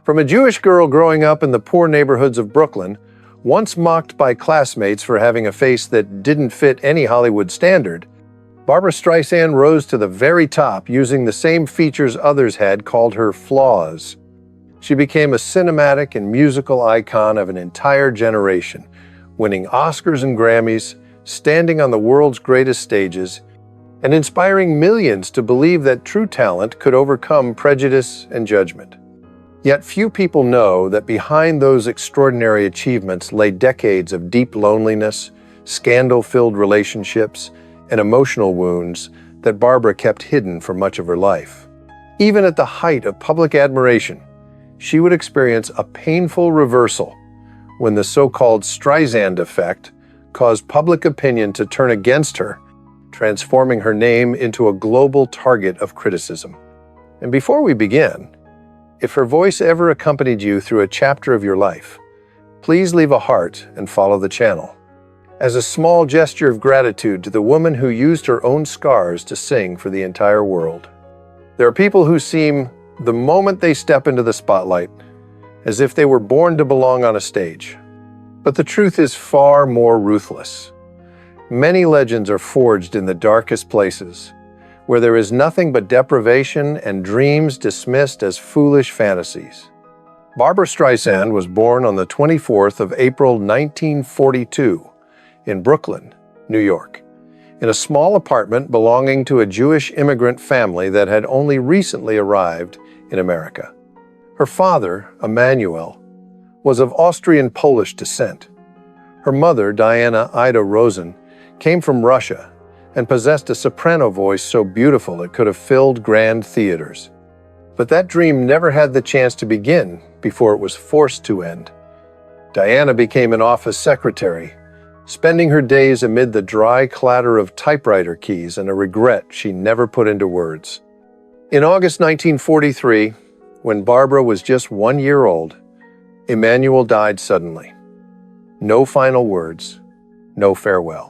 From a Jewish girl growing up in the poor neighborhoods of Brooklyn, once mocked by classmates for having a face that didn't fit any Hollywood standard, Barbra Streisand rose to the very top using the same features others had called her flaws. She became a cinematic and musical icon of an entire generation, winning Oscars and Grammys, standing on the world's greatest stages, and inspiring millions to believe that true talent could overcome prejudice and judgment. Yet few people know that behind those extraordinary achievements lay decades of deep loneliness, scandal-filled relationships, and emotional wounds that Barbra kept hidden for much of her life. Even at the height of public admiration, she would experience a painful reversal when the so-called Stryisand effect caused public opinion to turn against her, transforming her name into a global target of criticism. And before we begin, if her voice ever accompanied you through a chapter of your life, please leave a heart and follow the channel, as a small gesture of gratitude to the woman who used her own scars to sing for the entire world. There are people who seem, the moment they step into the spotlight, as if they were born to belong on a stage. But the truth is far more ruthless. Many legends are forged in the darkest places, where there is nothing but deprivation and dreams dismissed as foolish fantasies. Barbra Streisand was born on the 24th of April 1942 in Brooklyn, New York, in a small apartment belonging to a Jewish immigrant family that had only recently arrived in America. Her father, Emmanuel, was of Austrian-Polish descent. Her mother, Diana Ida Rosen, came from Russia and possessed a soprano voice so beautiful it could have filled grand theaters. But that dream never had the chance to begin before it was forced to end. Diana became an office secretary, spending her days amid the dry clatter of typewriter keys and a regret she never put into words. In August 1943, when Barbra was just 1 year old, Emmanuel died suddenly. No final words, no farewell.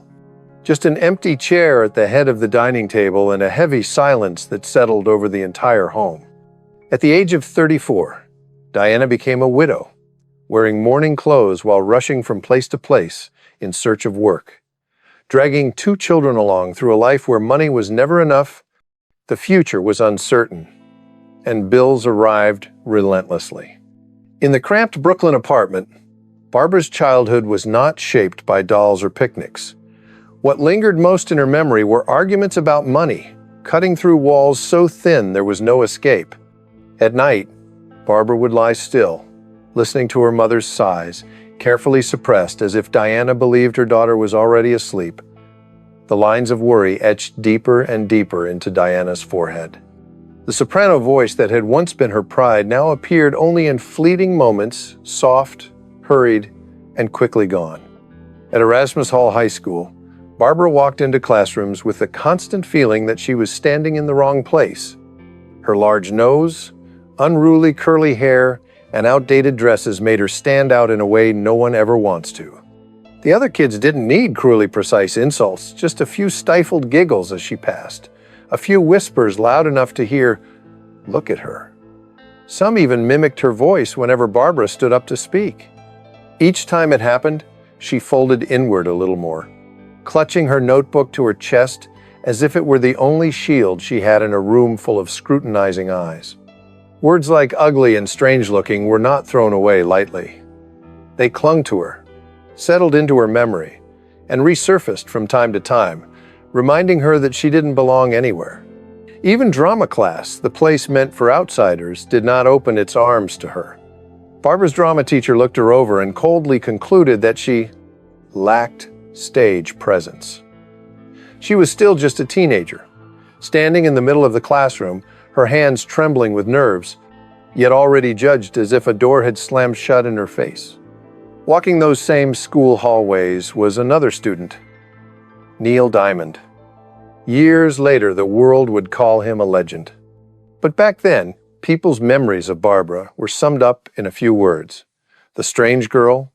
Just an empty chair at the head of the dining table and a heavy silence that settled over the entire home. At the age of 34, Diana became a widow, wearing mourning clothes while rushing from place to place in search of work, dragging 2 children along through a life where money was never enough, the future was uncertain, and bills arrived relentlessly. In the cramped Brooklyn apartment, Barbra's childhood was not shaped by dolls or picnics. What lingered most in her memory were arguments about money, cutting through walls so thin there was no escape. At night, Barbra would lie still, listening to her mother's sighs, carefully suppressed as if Diana believed her daughter was already asleep. The lines of worry etched deeper and deeper into Diana's forehead. The soprano voice that had once been her pride now appeared only in fleeting moments, soft, hurried, and quickly gone. At Erasmus Hall High School, Barbra walked into classrooms with the constant feeling that she was standing in the wrong place. Her large nose, unruly curly hair, and outdated dresses made her stand out in a way no one ever wants to. The other kids didn't need cruelly precise insults, just a few stifled giggles as she passed, a few whispers loud enough to hear, "Look at her." Some even mimicked her voice whenever Barbra stood up to speak. Each time it happened, she folded inward a little more, clutching her notebook to her chest as if it were the only shield she had in a room full of scrutinizing eyes. Words like ugly and strange-looking were not thrown away lightly. They clung to her, settled into her memory, and resurfaced from time to time, reminding her that she didn't belong anywhere. Even drama class, the place meant for outsiders, did not open its arms to her. Barbra's drama teacher looked her over and coldly concluded that she lacked stage presence. She was still just a teenager, standing in the middle of the classroom, her hands trembling with nerves, yet already judged as if a door had slammed shut in her face. Walking those same school hallways was another student, Neil Diamond. Years later, the world would call him a legend. But back then, people's memories of Barbra were summed up in a few words. The strange girl,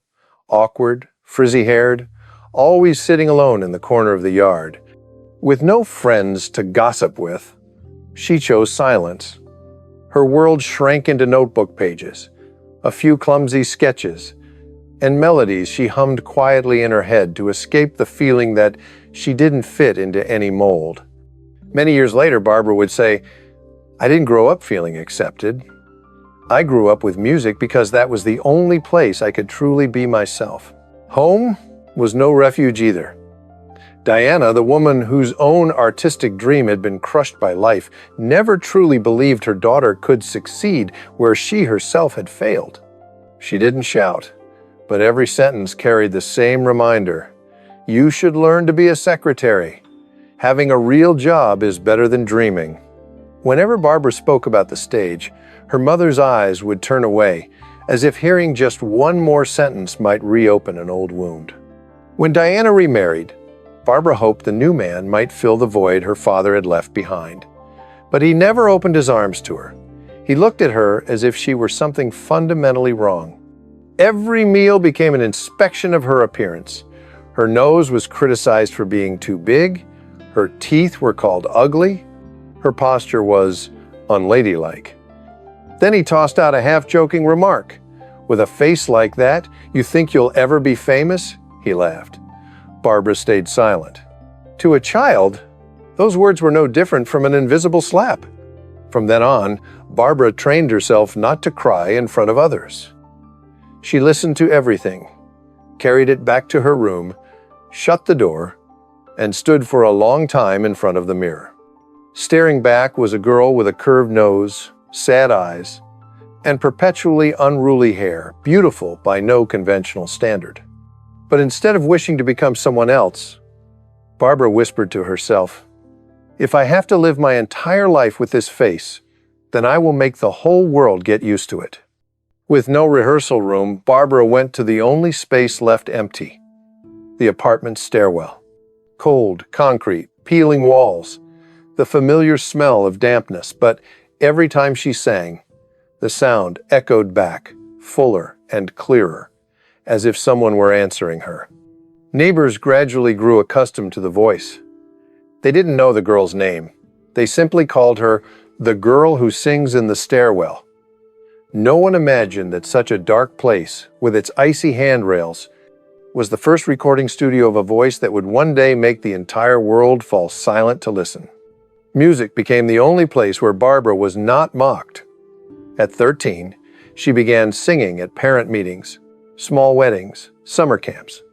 awkward, frizzy-haired, always sitting alone in the corner of the yard. With no friends to gossip with, she chose silence. Her world shrank into notebook pages, a few clumsy sketches, and melodies she hummed quietly in her head to escape the feeling that she didn't fit into any mold. Many years later, Barbra would say, "I didn't grow up feeling accepted. I grew up with music because that was the only place I could truly be myself." Home was no refuge either. Diana, the woman whose own artistic dream had been crushed by life, never truly believed her daughter could succeed where she herself had failed. She didn't shout, but every sentence carried the same reminder: you should learn to be a secretary. Having a real job is better than dreaming. Whenever Barbra spoke about the stage, her mother's eyes would turn away, as if hearing just one more sentence might reopen an old wound. When Diana remarried, Barbra hoped the new man might fill the void her father had left behind. But he never opened his arms to her. He looked at her as if she were something fundamentally wrong. Every meal became an inspection of her appearance. Her nose was criticized for being too big, her teeth were called ugly, her posture was unladylike. Then he tossed out a half-joking remark. "With a face like that, you think you'll ever be famous?" He laughed. Barbra stayed silent. To a child, those words were no different from an invisible slap. From then on, Barbra trained herself not to cry in front of others. She listened to everything, carried it back to her room, shut the door, and stood for a long time in front of the mirror. Staring back was a girl with a curved nose, sad eyes, and perpetually unruly hair, beautiful by no conventional standard. But instead of wishing to become someone else, Barbra whispered to herself, "If I have to live my entire life with this face, then I will make the whole world get used to it." With no rehearsal room, Barbra went to the only space left empty, the apartment stairwell. Cold, concrete, peeling walls, the familiar smell of dampness, but every time she sang, the sound echoed back, fuller and clearer, as if someone were answering her. Neighbors gradually grew accustomed to the voice. They didn't know the girl's name. They simply called her the girl who sings in the stairwell. No one imagined that such a dark place, with its icy handrails, was the first recording studio of a voice that would one day make the entire world fall silent to listen. Music became the only place where Barbra was not mocked. At 13, she began singing at parent meetings, small weddings, summer camps.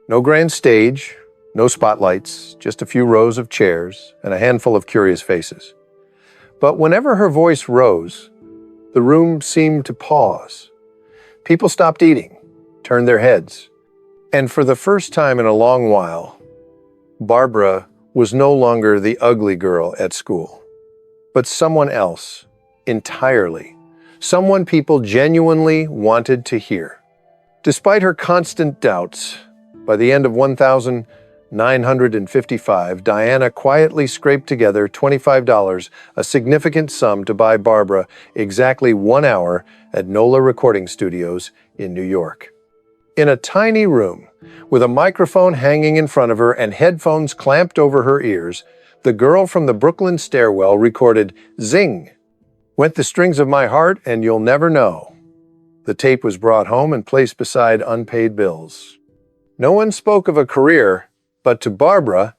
No grand stage, no spotlights, just a few rows of chairs and a handful of curious faces. But whenever her voice rose, the room seemed to pause. People stopped eating, turned their heads, and for the first time in a long while, Barbra was no longer the ugly girl at school, but someone else, entirely, someone people genuinely wanted to hear. Despite her constant doubts, by the end of 1955, Diana quietly scraped together $25, a significant sum to buy Barbra exactly 1 hour at NOLA Recording Studios in New York. In a tiny room, with a microphone hanging in front of her and headphones clamped over her ears, the girl from the Brooklyn stairwell recorded "Zing! Went the strings of my heart and you'll never know." The tape was brought home and placed beside unpaid bills. No one spoke of a career, but to Barbra,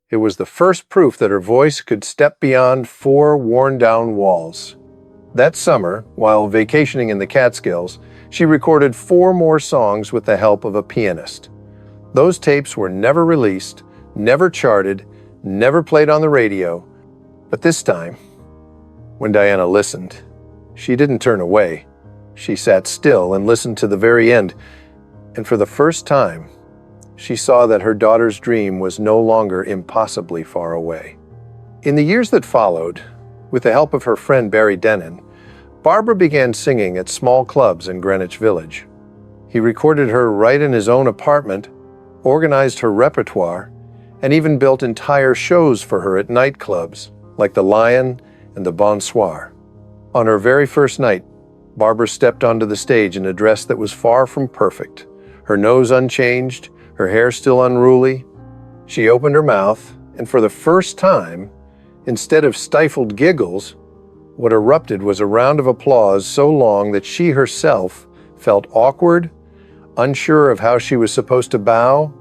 it was the first proof that her voice could step beyond 4 worn-down walls. That summer, while vacationing in the Catskills, she recorded 4 more songs with the help of a pianist. Those tapes were never released, never charted, never played on the radio. But this time, when Diana listened, she didn't turn away. She sat still and listened to the very end, and for the first time, she saw that her daughter's dream was no longer impossibly far away. In the years that followed, with the help of her friend Barry Denon, Barbra began singing at small clubs in Greenwich Village. He recorded her right in his own apartment, organized her repertoire, and even built entire shows for her at nightclubs like the Lion and the Bonsoir. On her very first night, Barbra stepped onto the stage in a dress that was far from perfect, her nose unchanged, her hair still unruly. She opened her mouth, and for the first time, instead of stifled giggles, what erupted was a round of applause so long that she herself felt awkward, unsure of how she was supposed to bow.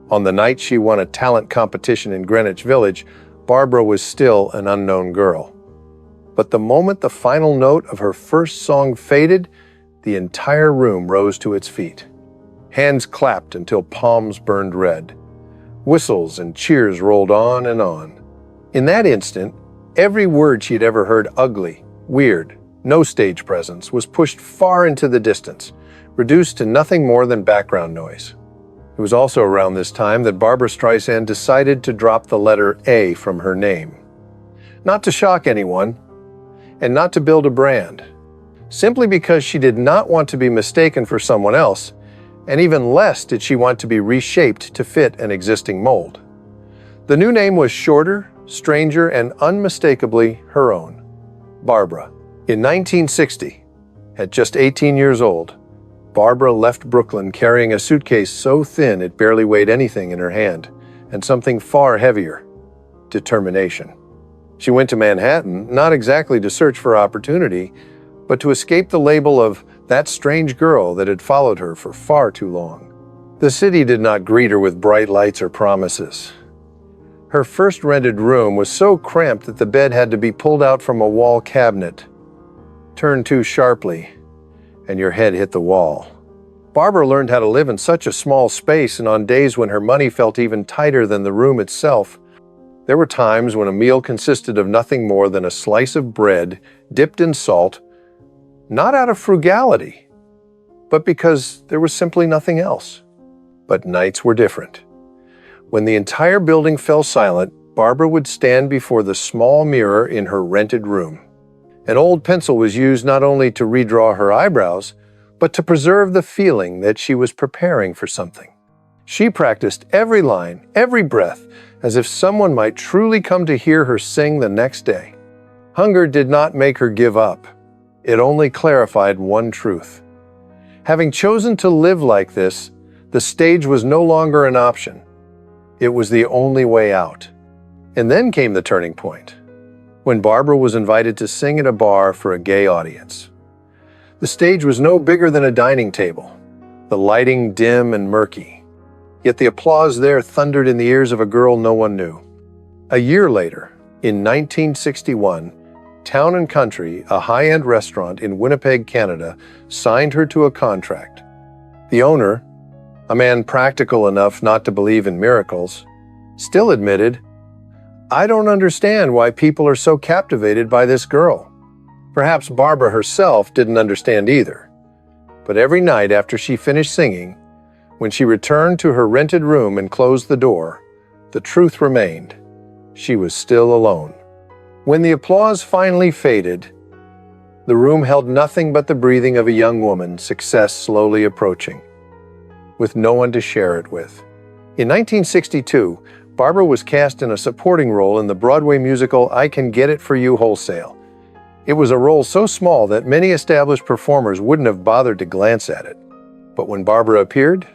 On the night she won a talent competition in Greenwich Village, Barbra was still an unknown girl. But the moment the final note of her first song faded, the entire room rose to its feet. Hands clapped until palms burned red. Whistles and cheers rolled on and on. In that instant, every word she'd ever heard ugly, weird, no stage presence was pushed far into the distance, reduced to nothing more than background noise. It was also around this time that Barbra Streisand decided to drop the letter A from her name. Not to shock anyone, and not to build a brand, simply because she did not want to be mistaken for someone else, and even less did she want to be reshaped to fit an existing mold. The new name was shorter, stranger, and unmistakably her own, Barbra. In 1960, at just 18 years old, Barbra left Brooklyn carrying a suitcase so thin it barely weighed anything in her hand, and something far heavier: determination. She went to Manhattan, not exactly to search for opportunity, but to escape the label of that strange girl that had followed her for far too long. The city did not greet her with bright lights or promises. Her first rented room was so cramped that the bed had to be pulled out from a wall cabinet. Turn too sharply, and your head hit the wall. Barbra learned how to live in such a small space, and on days when her money felt even tighter than the room itself, there were times when a meal consisted of nothing more than a slice of bread dipped in salt, not out of frugality, but because there was simply nothing else. But nights were different. When the entire building fell silent, Barbra would stand before the small mirror in her rented room. An old pencil was used not only to redraw her eyebrows, but to preserve the feeling that she was preparing for something. She practiced every line, every breath, as if someone might truly come to hear her sing the next day. Hunger did not make her give up. It only clarified one truth. Having chosen to live like this, the stage was no longer an option. It was the only way out. And then came the turning point, when Barbra was invited to sing at a bar for a gay audience. The stage was no bigger than a dining table, the lighting dim and murky. Yet the applause there thundered in the ears of a girl no one knew. A year later, in 1961, Town & Country, a high-end restaurant in Winnipeg, Canada, signed her to a contract. The owner, a man practical enough not to believe in miracles, still admitted, "I don't understand why people are so captivated by this girl." Perhaps Barbra herself didn't understand either. But every night after she finished singing, when she returned to her rented room and closed the door, the truth remained: she was still alone. When the applause finally faded, the room held nothing but the breathing of a young woman, success slowly approaching, with no one to share it with. In 1962, Barbra was cast in a supporting role in the Broadway musical I Can Get It For You Wholesale. It was a role so small that many established performers wouldn't have bothered to glance at it. But when Barbra appeared,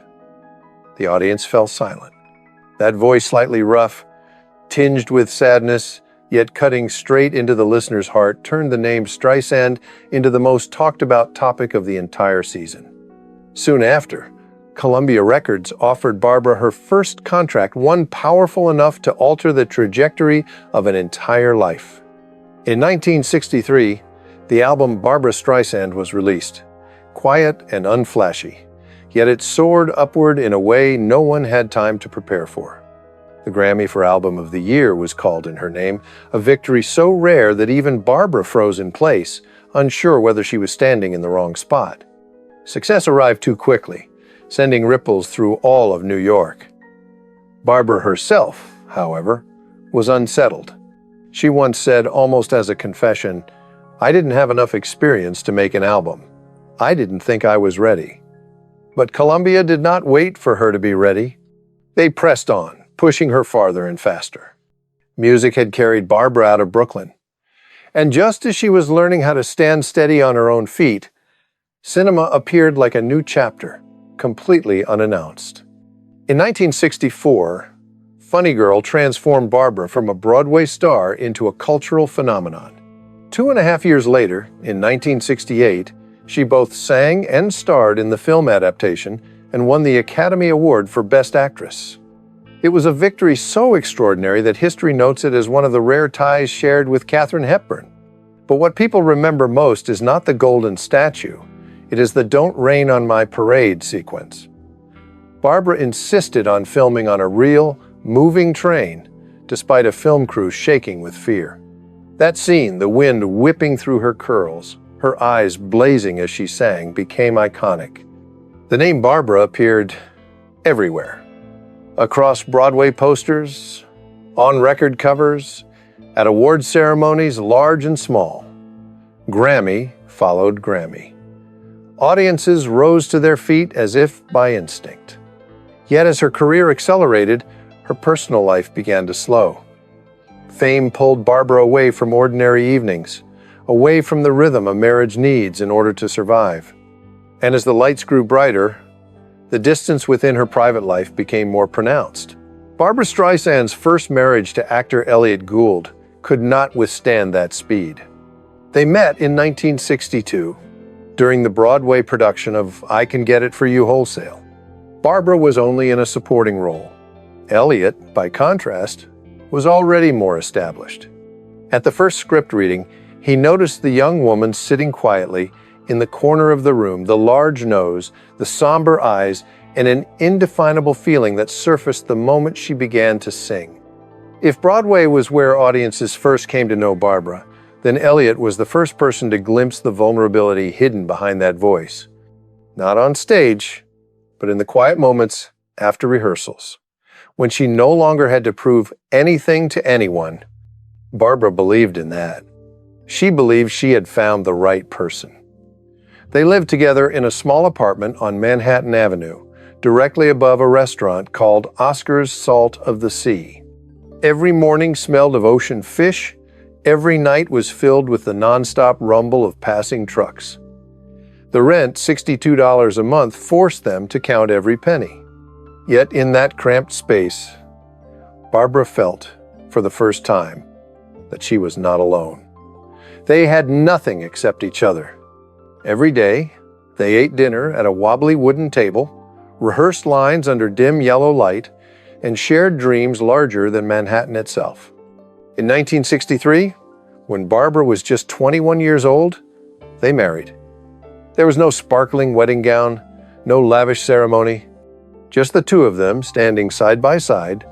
the audience fell silent. That voice, slightly rough, tinged with sadness, yet cutting straight into the listener's heart, turned the name Stryisand into the most talked-about topic of the entire season. Soon after, Columbia Records offered Barbra her first contract, one powerful enough to alter the trajectory of an entire life. In 1963, the album Barbra Streisand was released, quiet and unflashy, yet it soared upward in a way no one had time to prepare for. The Grammy for Album of the Year was called in her name, a victory so rare that even Barbra froze in place, unsure whether she was standing in the wrong spot. Success arrived too quickly, sending ripples through all of New York. Barbra herself, however, was unsettled. She once said, almost as a confession, "I didn't have enough experience to make an album. I didn't think I was ready." But Columbia did not wait for her to be ready. They pressed on, pushing her farther and faster. Music had carried Barbra out of Brooklyn. And just as she was learning how to stand steady on her own feet, cinema appeared like a new chapter, completely unannounced. In 1964, Funny Girl transformed Barbra from a Broadway star into a cultural phenomenon. 2.5 years later, in 1968, She both sang and starred in the film adaptation and won the Academy Award for Best Actress. It was a victory so extraordinary that history notes it as one of the rare ties shared with Katharine Hepburn. But what people remember most is not the golden statue. It is the "Don't Rain on My Parade" sequence. Barbra insisted on filming on a real, moving train, despite a film crew shaking with fear. That scene, the wind whipping through her curls, her eyes blazing as she sang, became iconic. The name Barbra appeared everywhere. Across Broadway posters, on record covers, at award ceremonies large and small. Grammy followed Grammy. Audiences rose to their feet as if by instinct. Yet as her career accelerated, her personal life began to slow. Fame pulled Barbra away from ordinary evenings, away from the rhythm a marriage needs in order to survive. And as the lights grew brighter, the distance within her private life became more pronounced. Barbra Streisand's first marriage to actor Elliott Gould could not withstand that speed. They met in 1962 during the Broadway production of I Can Get It For You Wholesale. Barbra was only in a supporting role. Elliott, by contrast, was already more established. At the first script reading, he noticed the young woman sitting quietly in the corner of the room, the large nose, the somber eyes, and an indefinable feeling that surfaced the moment she began to sing. If Broadway was where audiences first came to know Barbra, then Elliott was the first person to glimpse the vulnerability hidden behind that voice. Not on stage, but in the quiet moments after rehearsals. When she no longer had to prove anything to anyone, Barbra believed in that. She believed she had found the right person. They lived together in a small apartment on Manhattan Avenue, directly above a restaurant called Oscar's Salt of the Sea. Every morning smelled of ocean fish. Every night was filled with the nonstop rumble of passing trucks. The rent, $62 a month, forced them to count every penny. Yet in that cramped space, Barbra felt, for the first time, that she was not alone. They had nothing except each other. Every day, they ate dinner at a wobbly wooden table, rehearsed lines under dim yellow light, and shared dreams larger than Manhattan itself. In 1963, when Barbra was just 21 years old, they married. There was no sparkling wedding gown, no lavish ceremony, just the two of them standing side by side,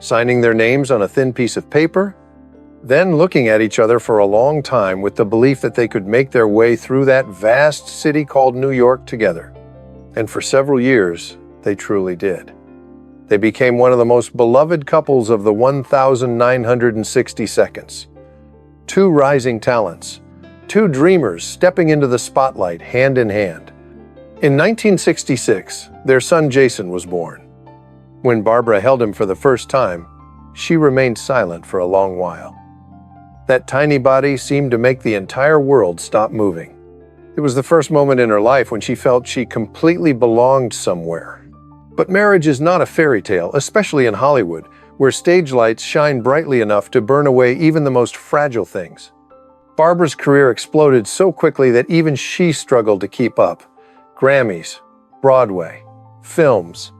signing their names on a thin piece of paper, then looking at each other for a long time with the belief that they could make their way through that vast city called New York together. And for several years, they truly did. They became one of the most beloved couples of the 1,960 seconds. Two rising talents, two dreamers stepping into the spotlight hand in hand. In 1966, their son Jason was born. When Barbra held him for the first time, she remained silent for a long while. That tiny body seemed to make the entire world stop moving. It was the first moment in her life when she felt she completely belonged somewhere. But marriage is not a fairy tale, especially in Hollywood, where stage lights shine brightly enough to burn away even the most fragile things. Barbra's career exploded so quickly that even she struggled to keep up. Grammys, Broadway, films,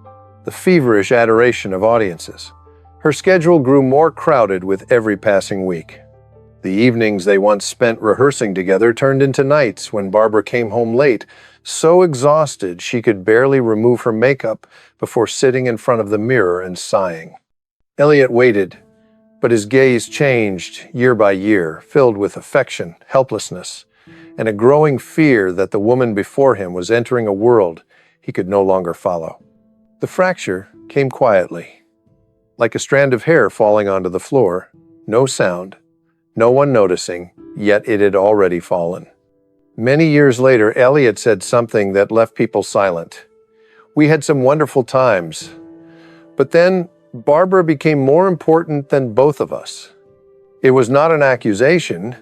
the feverish adoration of audiences. Her schedule grew more crowded with every passing week. The evenings they once spent rehearsing together turned into nights when Barbra came home late, so exhausted she could barely remove her makeup before sitting in front of the mirror and sighing. Elliott waited, but his gaze changed year by year, filled with affection, helplessness, and a growing fear that the woman before him was entering a world he could no longer follow. The fracture came quietly, like a strand of hair falling onto the floor, no sound, no one noticing, yet it had already fallen. Many years later, Elliott said something that left people silent. "We had some wonderful times, but then Barbra became more important than both of us." It was not an accusation,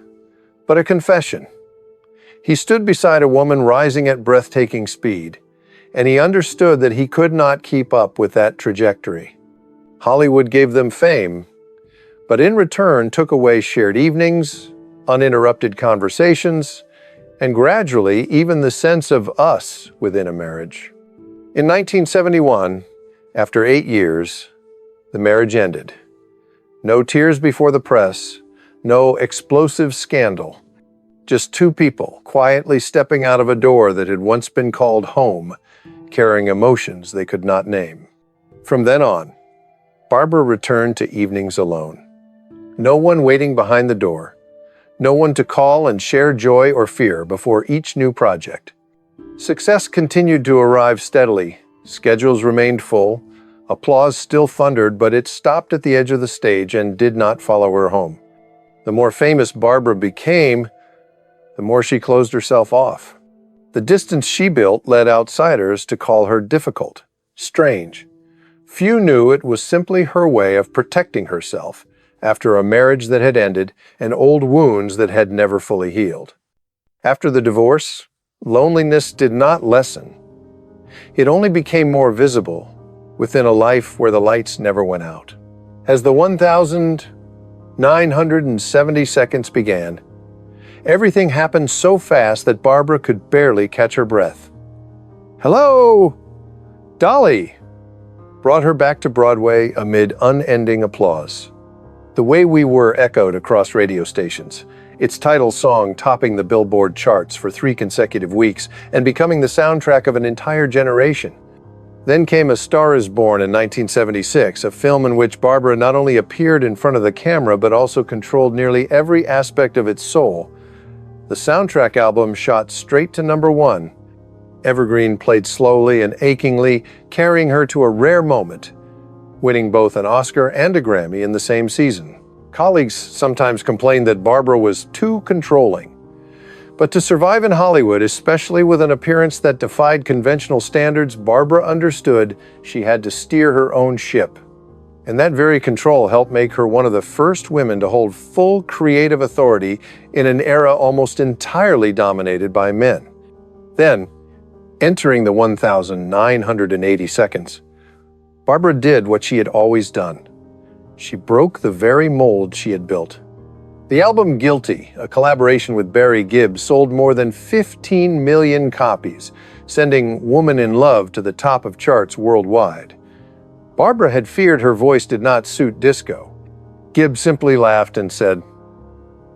but a confession. He stood beside a woman rising at breathtaking speed, and he understood that he could not keep up with that trajectory. Hollywood gave them fame, but in return took away shared evenings, uninterrupted conversations, and gradually even the sense of us within a marriage. In 1971, after 8 years, the marriage ended. No tears before the press, no explosive scandal. Just two people quietly stepping out of a door that had once been called home, carrying emotions they could not name. From then on, Barbra returned to evenings alone. No one waiting behind the door. No one to call and share joy or fear before each new project. Success continued to arrive steadily. Schedules remained full. Applause still thundered, but it stopped at the edge of the stage and did not follow her home. The more famous Barbra became, the more she closed herself off. The distance she built led outsiders to call her difficult, strange. Few knew it was simply her way of protecting herself after a marriage that had ended and old wounds that had never fully healed. After the divorce, loneliness did not lessen. It only became more visible within a life where the lights never went out. As the 1,970 seconds began, everything happened so fast that Barbra could barely catch her breath. "Hello, Dolly!" brought her back to Broadway amid unending applause. "The Way We Were" echoed across radio stations, its title song topping the Billboard charts for 3 consecutive weeks and becoming the soundtrack of an entire generation. Then came A Star Is Born in 1976, a film in which Barbra not only appeared in front of the camera but also controlled nearly every aspect of its soul. The soundtrack album shot straight to #1. Evergreen played slowly and achingly, carrying her to a rare moment, winning both an Oscar and a Grammy in the same season. Colleagues sometimes complained that Barbra was too controlling. But to survive in Hollywood, especially with an appearance that defied conventional standards, Barbra understood she had to steer her own ship. And that very control helped make her one of the first women to hold full creative authority in an era almost entirely dominated by men. Then, entering the 1,980 seconds, Barbra did what she had always done. She broke the very mold she had built. The album Guilty, a collaboration with Barry Gibb, sold more than 15 million copies, sending Woman in Love to the top of charts worldwide. Barbra had feared her voice did not suit disco. Gibb simply laughed and said,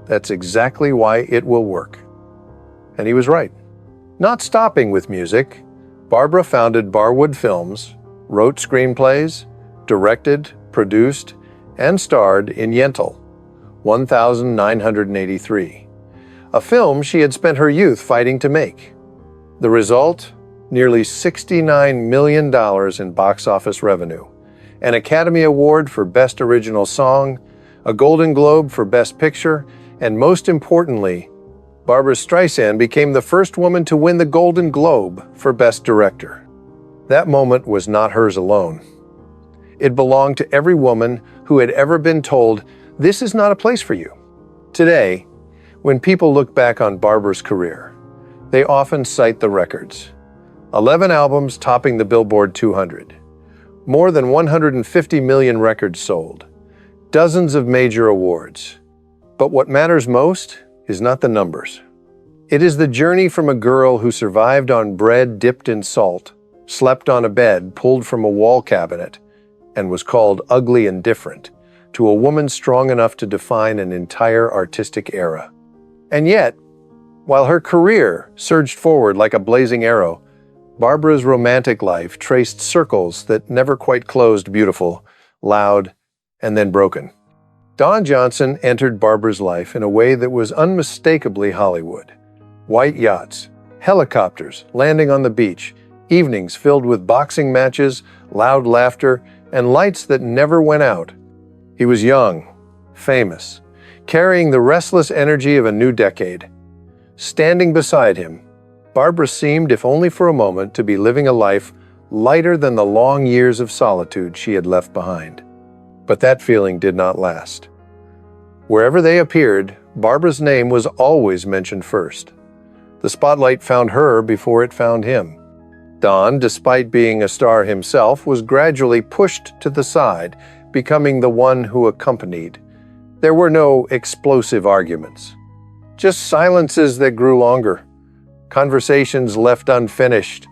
"That's exactly why it will work." And he was right. Not stopping with music, Barbra founded Barwood Films, wrote screenplays, directed, produced, and starred in Yentl, 1983, a film she had spent her youth fighting to make. The result? Nearly $69 million in box office revenue, an Academy Award for Best Original Song, a Golden Globe for Best Picture, and most importantly, Barbra Streisand became the first woman to win the Golden Globe for Best Director. That moment was not hers alone. It belonged to every woman who had ever been told, "This is not a place for you." Today, when people look back on Barbra's career, they often cite the records. 11 albums topping the Billboard 200, more than 150 million records sold, dozens of major awards. But what matters most is not the numbers. It is the journey from a girl who survived on bread dipped in salt, slept on a bed pulled from a wall cabinet, and was called ugly and different, to a woman strong enough to define an entire artistic era. And yet, while her career surged forward like a blazing arrow, Barbra's romantic life traced circles that never quite closed, beautiful, loud, and then broken. Don Johnson entered Barbra's life in a way that was unmistakably Hollywood. White yachts, helicopters landing on the beach, evenings filled with boxing matches, loud laughter, and lights that never went out. He was young, famous, carrying the restless energy of a new decade. Standing beside him, Barbra seemed, if only for a moment, to be living a life lighter than the long years of solitude she had left behind. But that feeling did not last. Wherever they appeared, Barbra's name was always mentioned first. The spotlight found her before it found him. Don, despite being a star himself, was gradually pushed to the side, becoming the one who accompanied. There were no explosive arguments, just silences that grew longer, conversations left unfinished,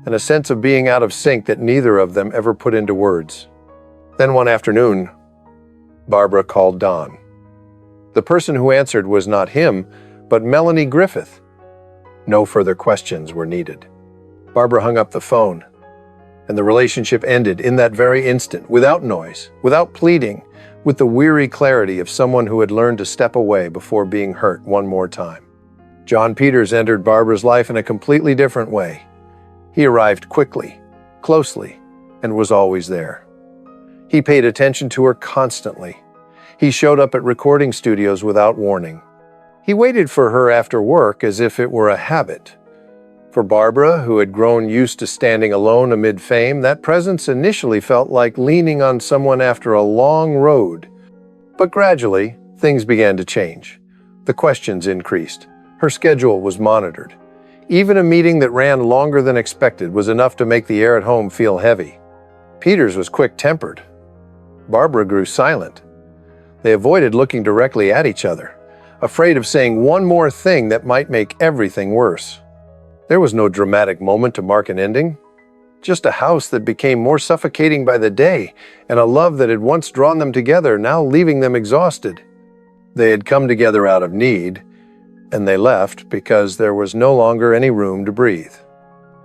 and a sense of being out of sync that neither of them ever put into words. Then one afternoon, Barbra called Don. The person who answered was not him, but Melanie Griffith. No further questions were needed. Barbra hung up the phone, and the relationship ended in that very instant, without noise, without pleading, with the weary clarity of someone who had learned to step away before being hurt one more time. John Peters entered Barbra's life in a completely different way. He arrived quickly, closely, and was always there. He paid attention to her constantly. He showed up at recording studios without warning. He waited for her after work as if it were a habit. For Barbra, who had grown used to standing alone amid fame, that presence initially felt like leaning on someone after a long road. But gradually, things began to change. The questions increased. Her schedule was monitored. Even a meeting that ran longer than expected was enough to make the air at home feel heavy. Peters was quick-tempered. Barbra grew silent. They avoided looking directly at each other, afraid of saying one more thing that might make everything worse. There was no dramatic moment to mark an ending, just a house that became more suffocating by the day, and a love that had once drawn them together, now leaving them exhausted. They had come together out of need, and they left because there was no longer any room to breathe.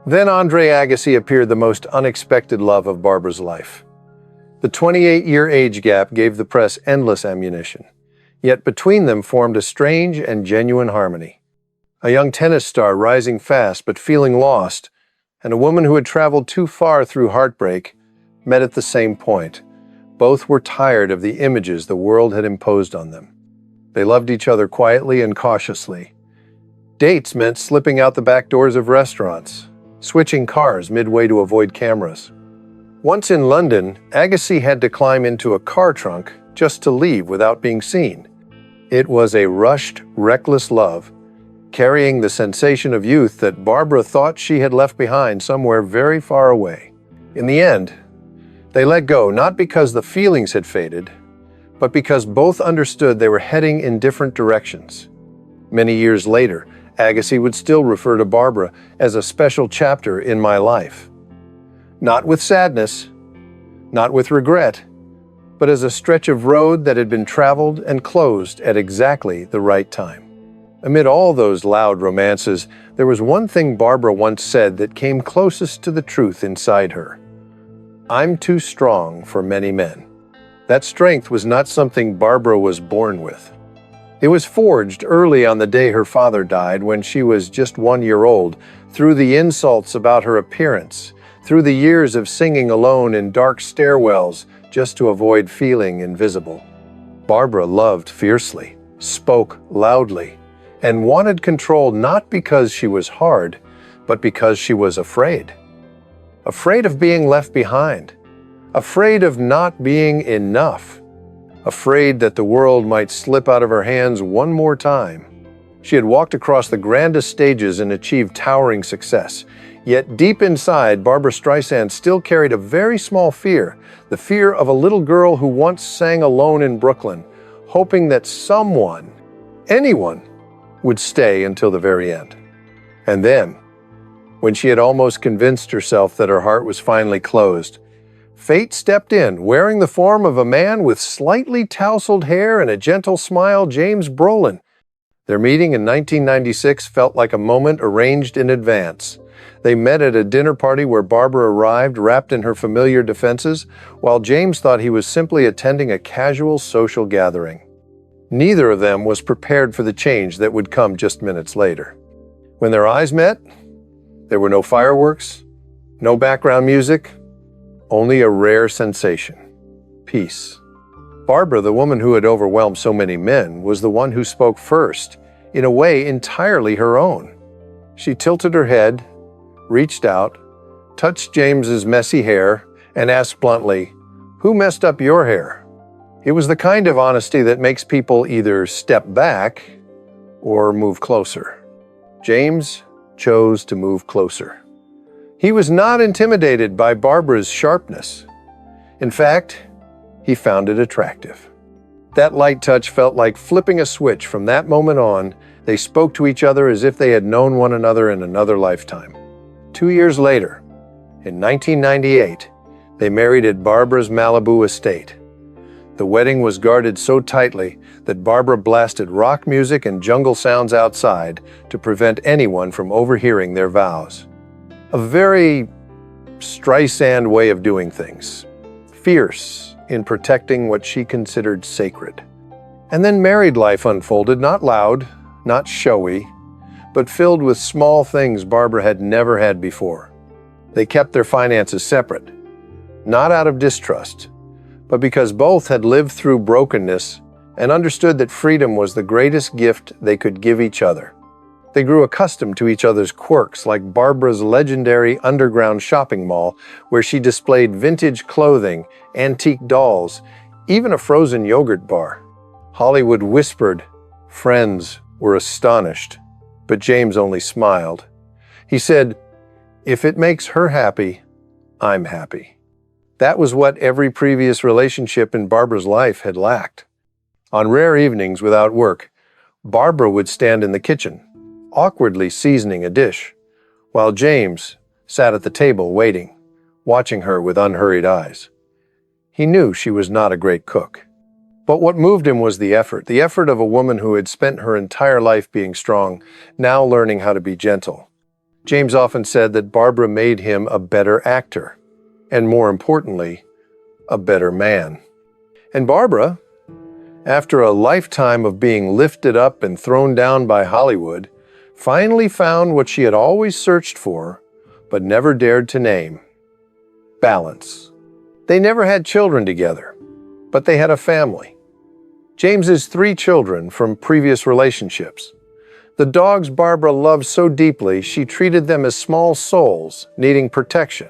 Then Andre Agassi appeared, the most unexpected love of Barbra's life. The 28-year age gap gave the press endless ammunition, yet between them formed a strange and genuine harmony. A young tennis star rising fast but feeling lost, and a woman who had traveled too far through heartbreak, met at the same point. Both were tired of the images the world had imposed on them. They loved each other quietly and cautiously. Dates meant slipping out the back doors of restaurants, switching cars midway to avoid cameras. Once in London, Agassi had to climb into a car trunk just to leave without being seen. It was a rushed, reckless love, carrying the sensation of youth that Barbra thought she had left behind somewhere very far away. In the end, they let go, not because the feelings had faded, but because both understood they were heading in different directions. Many years later, Agassi would still refer to Barbra as a special chapter in my life. Not with sadness, not with regret, but as a stretch of road that had been traveled and closed at exactly the right time. Amid all those loud romances, there was one thing Barbra once said that came closest to the truth inside her. "I'm too strong for many men." That strength was not something Barbra was born with. It was forged early on the day her father died, when she was just 1 year old, through the insults about her appearance, through the years of singing alone in dark stairwells just to avoid feeling invisible. Barbra loved fiercely, spoke loudly, and wanted control, not because she was hard, but because she was afraid. Afraid of being left behind. Afraid of not being enough. Afraid that the world might slip out of her hands one more time. She had walked across the grandest stages and achieved towering success. Yet deep inside, Barbra Streisand still carried a very small fear, the fear of a little girl who once sang alone in Brooklyn, hoping that someone, anyone, would stay until the very end. And then, when she had almost convinced herself that her heart was finally closed, fate stepped in, wearing the form of a man with slightly tousled hair and a gentle smile, James Brolin. Their meeting in 1996 felt like a moment arranged in advance. They met at a dinner party where Barbra arrived wrapped in her familiar defenses, while James thought he was simply attending a casual social gathering. Neither of them was prepared for the change that would come just minutes later. When their eyes met, there were no fireworks, no background music, only a rare sensation: peace. Barbra, the woman who had overwhelmed so many men, was the one who spoke first, in a way entirely her own. She tilted her head, reached out, touched James's messy hair, and asked bluntly, "Who messed up your hair?" It was the kind of honesty that makes people either step back or move closer. James chose to move closer. He was not intimidated by Barbra's sharpness. In fact, he found it attractive. That light touch felt like flipping a switch. From that moment on, They spoke to each other as if they had known one another in another lifetime. 2 years later, in 1998, they married at Barbra's Malibu estate. The wedding was guarded so tightly that Barbra blasted rock music and jungle sounds outside to prevent anyone from overhearing their vows. A very Stryisand way of doing things, fierce in protecting what she considered sacred. And then married life unfolded, not loud, not showy, but filled with small things Barbra had never had before. They kept their finances separate, not out of distrust, but because both had lived through brokenness and understood that freedom was the greatest gift they could give each other. They grew accustomed to each other's quirks, like Barbra's legendary underground shopping mall, where she displayed vintage clothing, antique dolls, even a frozen yogurt bar. Hollywood whispered. Friends were astonished, but James only smiled. He said, "If it makes her happy, I'm happy." That was what every previous relationship in Barbra's life had lacked. On rare evenings without work, Barbra would stand in the kitchen, awkwardly seasoning a dish, while James sat at the table waiting, watching her with unhurried eyes. He knew she was not a great cook. But what moved him was the effort of a woman who had spent her entire life being strong, now learning how to be gentle. James often said that Barbra made him a better actor, and more importantly, a better man. And Barbra, after a lifetime of being lifted up and thrown down by Hollywood, finally found what she had always searched for, but never dared to name: balance. They never had children together, but they had a family. James's 3 children from previous relationships. The dogs Barbra loved so deeply, she treated them as small souls needing protection,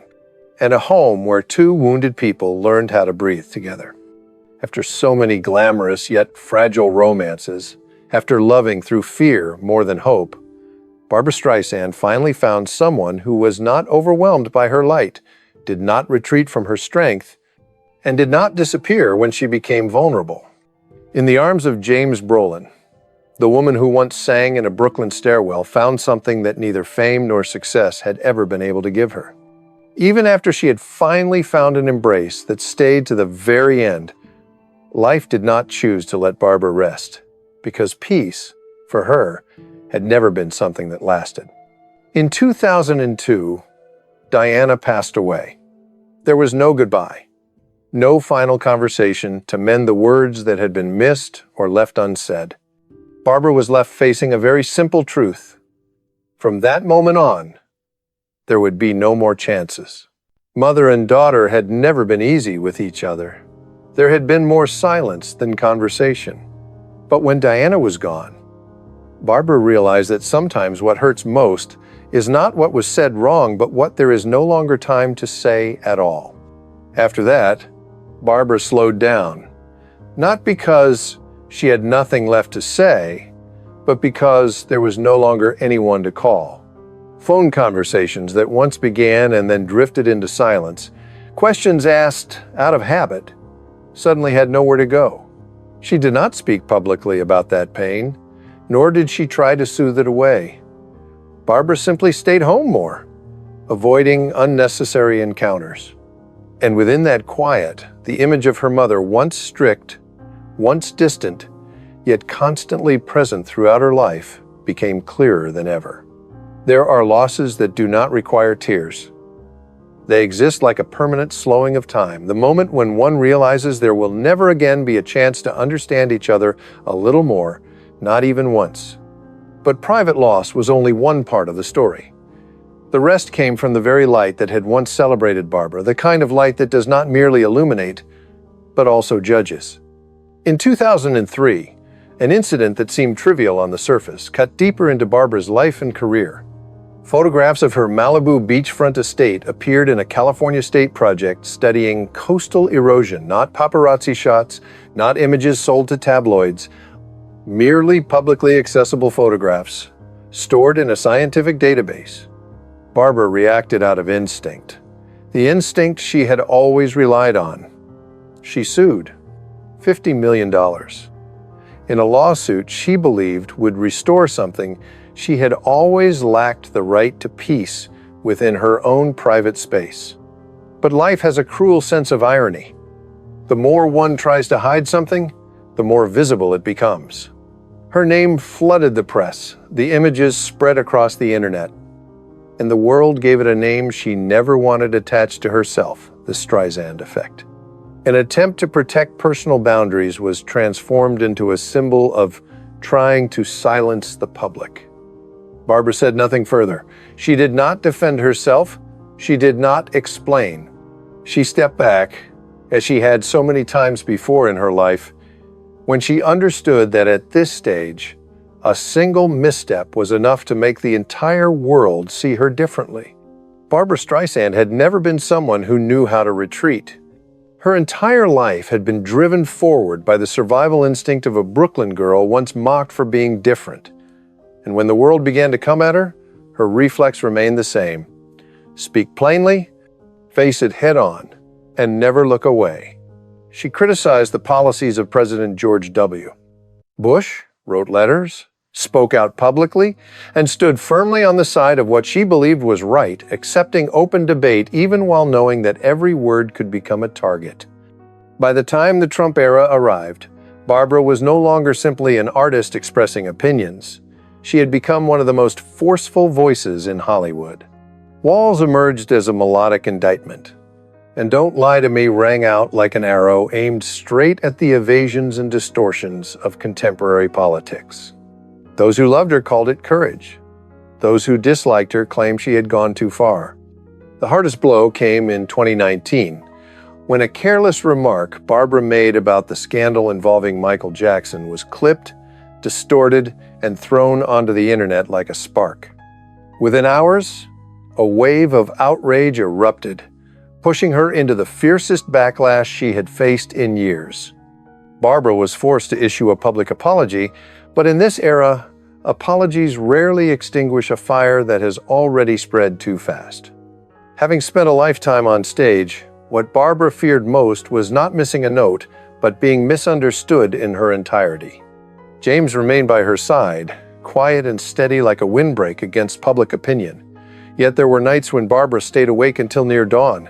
and a home where 2 wounded people learned how to breathe together. After so many glamorous yet fragile romances, after loving through fear more than hope, Barbra Streisand finally found someone who was not overwhelmed by her light, did not retreat from her strength, and did not disappear when she became vulnerable. In the arms of James Brolin, the woman who once sang in a Brooklyn stairwell found something that neither fame nor success had ever been able to give her. Even after she had finally found an embrace that stayed to the very end, life did not choose to let Barbra rest, because peace, for her, had never been something that lasted. In 2002, Diana passed away. There was no goodbye, no final conversation to mend the words that had been missed or left unsaid. Barbra was left facing a very simple truth. From that moment on, there would be no more chances. Mother and daughter had never been easy with each other. There had been more silence than conversation. But when Diana was gone, Barbra realized that sometimes what hurts most is not what was said wrong, but what there is no longer time to say at all. After that, Barbra slowed down, not because she had nothing left to say, but because there was no longer anyone to call. Phone conversations that once began and then drifted into silence, questions asked out of habit, suddenly had nowhere to go. She did not speak publicly about that pain, nor did she try to soothe it away. Barbra simply stayed home more, avoiding unnecessary encounters. And within that quiet, the image of her mother, once strict, once distant, yet constantly present throughout her life, became clearer than ever. There are losses that do not require tears. They exist like a permanent slowing of time, the moment when one realizes there will never again be a chance to understand each other a little more, not even once. But private loss was only one part of the story. The rest came from the very light that had once celebrated Barbra, the kind of light that does not merely illuminate, but also judges. In 2003, an incident that seemed trivial on the surface cut deeper into Barbra's life and career. Photographs of her Malibu beachfront estate appeared in a California state project studying coastal erosion, not paparazzi shots, not images sold to tabloids, merely publicly accessible photographs stored in a scientific database. Barbra reacted out of instinct, the instinct she had always relied on. She sued. $50 million. in a lawsuit she believed would restore something she had always lacked the right to peace within her own private space. But life has a cruel sense of irony. The more one tries to hide something, the more visible it becomes. Her name flooded the press, the images spread across the internet, and the world gave it a name she never wanted attached to herself, the Stryisand effect. An attempt to protect personal boundaries was transformed into a symbol of trying to silence the public. Barbra said nothing further. She did not defend herself. She did not explain. She stepped back, as she had so many times before in her life, when she understood that at this stage, a single misstep was enough to make the entire world see her differently. Barbra Streisand had never been someone who knew how to retreat. Her entire life had been driven forward by the survival instinct of a Brooklyn girl once mocked for being different. And when the world began to come at her, her reflex remained the same. Speak plainly, face it head-on, and never look away. She criticized the policies of President George W. Bush, wrote letters, spoke out publicly, and stood firmly on the side of what she believed was right, accepting open debate even while knowing that every word could become a target. By the time the Trump era arrived, Barbra was no longer simply an artist expressing opinions. She had become one of the most forceful voices in Hollywood. Walls emerged as a melodic indictment, and Don't Lie to Me rang out like an arrow aimed straight at the evasions and distortions of contemporary politics. Those who loved her called it courage. Those who disliked her claimed she had gone too far. The hardest blow came in 2019, when a careless remark Barbra made about the scandal involving Michael Jackson was clipped, distorted, and thrown onto the internet like a spark. Within hours, a wave of outrage erupted, pushing her into the fiercest backlash she had faced in years. Barbra was forced to issue a public apology, but in this era, apologies rarely extinguish a fire that has already spread too fast. Having spent a lifetime on stage, what Barbra feared most was not missing a note, but being misunderstood in her entirety. James remained by her side, quiet and steady like a windbreak against public opinion. Yet there were nights when Barbra stayed awake until near dawn,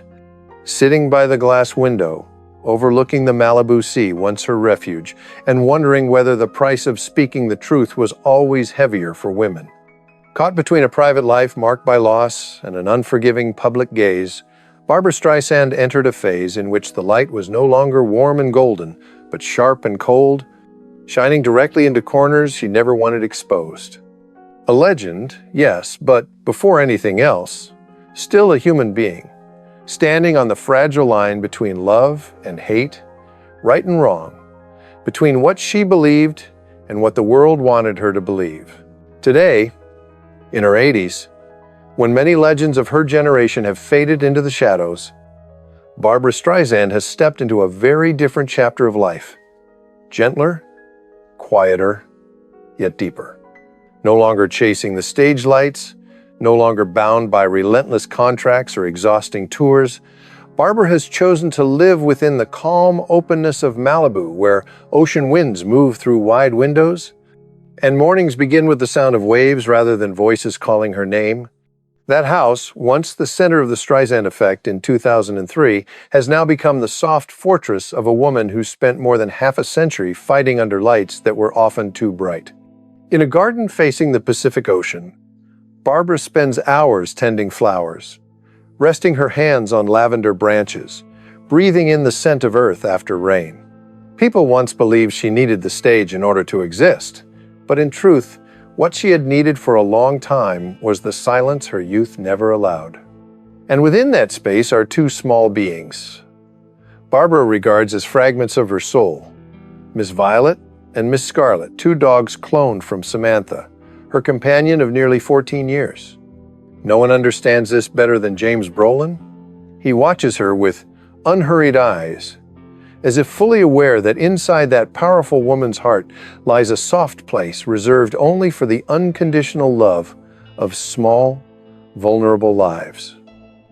sitting by the glass window, overlooking the Malibu Sea, once her refuge, and wondering whether the price of speaking the truth was always heavier for women. Caught between a private life marked by loss and an unforgiving public gaze, Barbra Streisand entered a phase in which the light was no longer warm and golden, but sharp and cold, shining directly into corners she never wanted exposed. A legend, yes, but before anything else, still a human being, standing on the fragile line between love and hate, right and wrong, between what she believed and what the world wanted her to believe. Today, in her 80s, when many legends of her generation have faded into the shadows, Barbra Streisand has stepped into a very different chapter of life. Gentler, quieter, yet deeper. No longer chasing the stage lights, no longer bound by relentless contracts or exhausting tours, Barbra has chosen to live within the calm openness of Malibu, where ocean winds move through wide windows, and mornings begin with the sound of waves rather than voices calling her name. That house, once the center of the Stryisand effect in 2003, has now become the soft fortress of a woman who spent more than half a century fighting under lights that were often too bright. In a garden facing the Pacific Ocean, Barbra spends hours tending flowers, resting her hands on lavender branches, breathing in the scent of earth after rain. People once believed she needed the stage in order to exist, but in truth, what she had needed for a long time was the silence her youth never allowed. And within that space are two small beings Barbra regards as fragments of her soul, Miss Violet and Miss Scarlet, two dogs cloned from Samantha, her companion of nearly 14 years. No one understands this better than James Brolin. He watches her with unhurried eyes, as if fully aware that inside that powerful woman's heart lies a soft place reserved only for the unconditional love of small, vulnerable lives.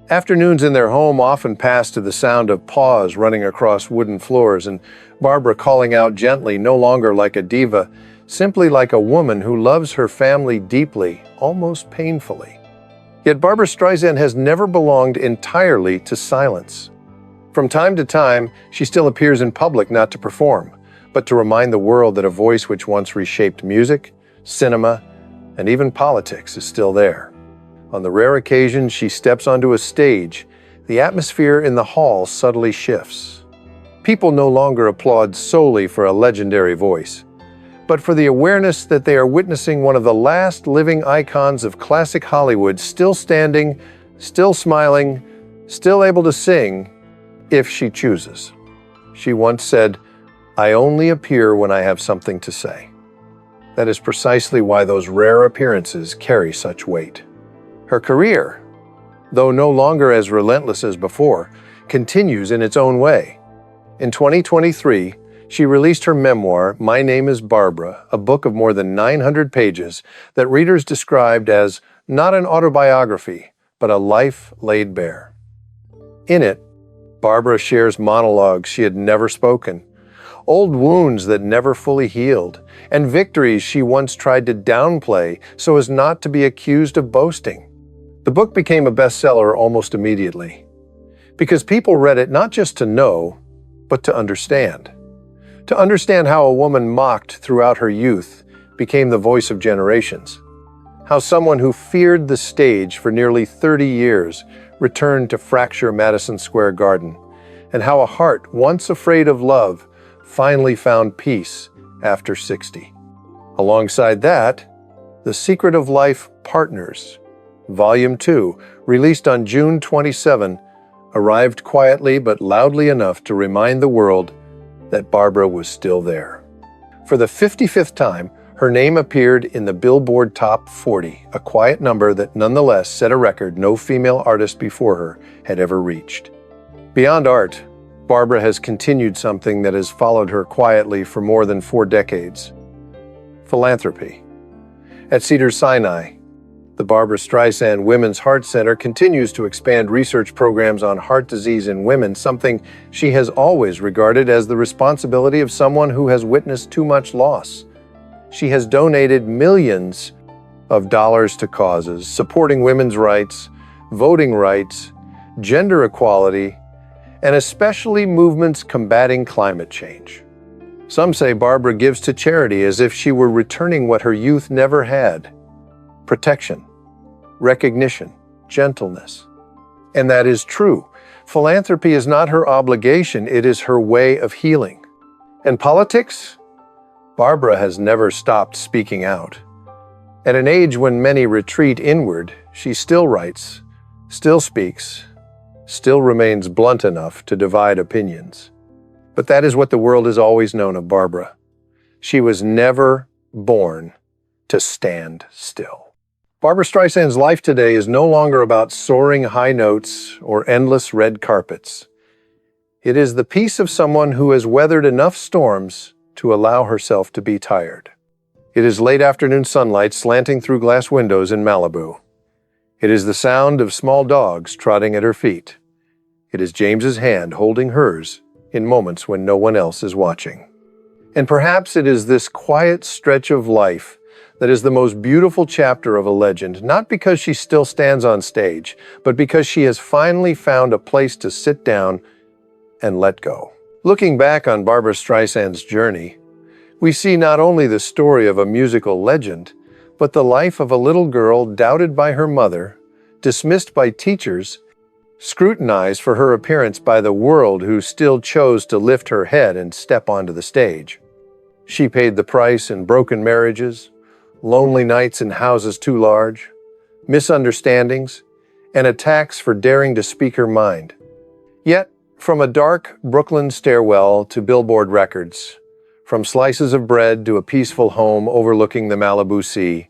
Afternoons in their home often passed to the sound of paws running across wooden floors and Barbra calling out gently, no longer like a diva, simply like a woman who loves her family deeply, almost painfully. Yet Barbra Streisand has never belonged entirely to silence. From time to time, she still appears in public not to perform, but to remind the world that a voice which once reshaped music, cinema, and even politics is still there. On the rare occasion she steps onto a stage, the atmosphere in the hall subtly shifts. People no longer applaud solely for a legendary voice, but for the awareness that they are witnessing one of the last living icons of classic Hollywood, still standing, still smiling, still able to sing, if she chooses. She once said, "I only appear when I have something to say." That is precisely why those rare appearances carry such weight. Her career, though no longer as relentless as before, continues in its own way. In 2023, she released her memoir, My Name is Barbra, a book of more than 900 pages that readers described as not an autobiography, but a life laid bare. In it, Barbra shares monologues she had never spoken, old wounds that never fully healed, and victories she once tried to downplay so as not to be accused of boasting. The book became a bestseller almost immediately, because people read it not just to know, but to understand. To understand how a woman mocked throughout her youth became the voice of generations. How someone who feared the stage for nearly 30 years returned to fracture Madison Square Garden, and how a heart once afraid of love finally found peace after 60. Alongside that, The Secret of Life Partners, Volume 2, released on June 27, arrived quietly but loudly enough to remind the world that Barbra was still there. For the 55th time, her name appeared in the Billboard Top 40, a quiet number that nonetheless set a record no female artist before her had ever reached. Beyond art, Barbra has continued something that has followed her quietly for more than 4 decades: philanthropy. At Cedars-Sinai, the Barbra Streisand Women's Heart Center continues to expand research programs on heart disease in women, something she has always regarded as the responsibility of someone who has witnessed too much loss. She has donated millions of dollars to causes supporting women's rights, voting rights, gender equality, and especially movements combating climate change. Some say Barbra gives to charity as if she were returning what her youth never had: protection, recognition, gentleness. And that is true. Philanthropy is not her obligation, it is her way of healing. And politics? Barbra has never stopped speaking out. At an age when many retreat inward, she still writes, still speaks, still remains blunt enough to divide opinions. But that is what the world has always known of Barbra. She was never born to stand still. Barbra Streisand's life today is no longer about soaring high notes or endless red carpets. It is the peace of someone who has weathered enough storms to allow herself to be tired. It is late afternoon sunlight slanting through glass windows in Malibu. It is the sound of small dogs trotting at her feet. It is James's hand holding hers in moments when no one else is watching. And perhaps it is this quiet stretch of life that is the most beautiful chapter of a legend, not because she still stands on stage, but because she has finally found a place to sit down and let go. Looking back on Barbra Streisand's journey, we see not only the story of a musical legend, but the life of a little girl doubted by her mother, dismissed by teachers, scrutinized for her appearance by the world who still chose to lift her head and step onto the stage. She paid the price in broken marriages, lonely nights in houses too large, misunderstandings, and attacks for daring to speak her mind. Yet, from a dark Brooklyn stairwell to Billboard records, from slices of bread to a peaceful home overlooking the Malibu Sea,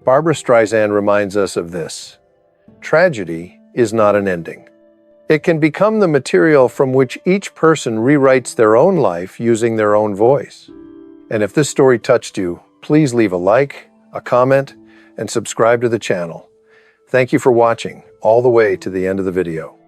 Barbra Streisand reminds us of this: tragedy is not an ending. It can become the material from which each person rewrites their own life using their own voice. And if this story touched you, please leave a like, a comment, and subscribe to the channel. Thank you for watching all the way to the end of the video.